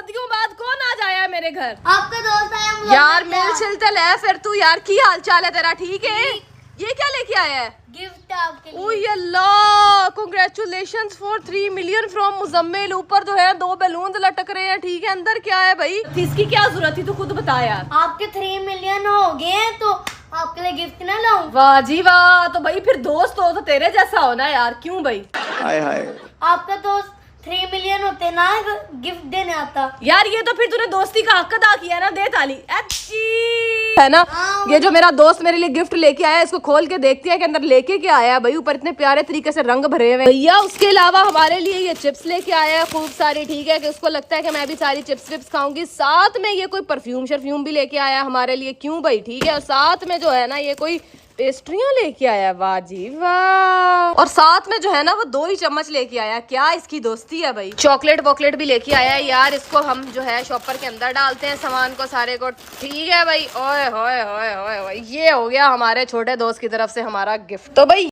सदियों बाद कौन आज आया मेरे घर? आपका दोस्त आया। यार मिल चिलतल है फिर तू यार, की हाल चाल है तेरा? ठीक है। ये क्या लेके आया है? गिफ्ट आपके लिए। Oh Allah, congratulations for 3 million from Mujammil. ऊपर जो है 2 बैलून लटक रहे हैं। ठीक है, अंदर क्या है भाई? इसकी क्या जरूरत थी, तू खुद बता यार। आपके 3 मिलियन हो गए हैं तो आपके लिए गिफ्ट ना लाऊं? वाह जी वाह, तो भाई फिर दोस्त हो तो तेरे जैसा होना यार, क्यों भाई? हाय हाय। आपका दोस्त 3 मिलियन होते ना गिफ्ट देने आता। यार ये तो फिर तूने दोस्ती का हक अदा किया ना, दे ताली। है ना? ये जो मेरा दोस्त मेरे लिए गिफ्ट लेके आया है, इसको खोल के देखते हैं कि अंदर लेके क्या आया है भाई। ऊपर इतने प्यारे तरीके से रंग भरे हुए भैया। उसके अलावा हमारे लिए ये चिप्स लेके आया है खूब सारी। ठीक है, कि उसको लगता है कि मैं भी सारी चिप्स विप्स खाऊंगी। साथ में ये कोई परफ्यूम शरफ्यूम भी लेके आया है हमारे लिए, क्यों भाई? ठीक है, और साथ में जो है ना ये कोई पेस्ट्रियां लेके आया। वाह जी वाह। और साथ में जो है ना वो 2 ही चम्मच लेके आया। क्या इसकी दोस्ती है भाई। चॉकलेट वॉकलेट भी लेके आया है यार। इसको हम जो है शॉपर के अंदर डालते हैं सामान को सारे को। ठीक है भाई। ओए होए होए होए होए, ये हो गया हमारे छोटे दोस्त की तरफ से हमारा गिफ्ट। तो भाई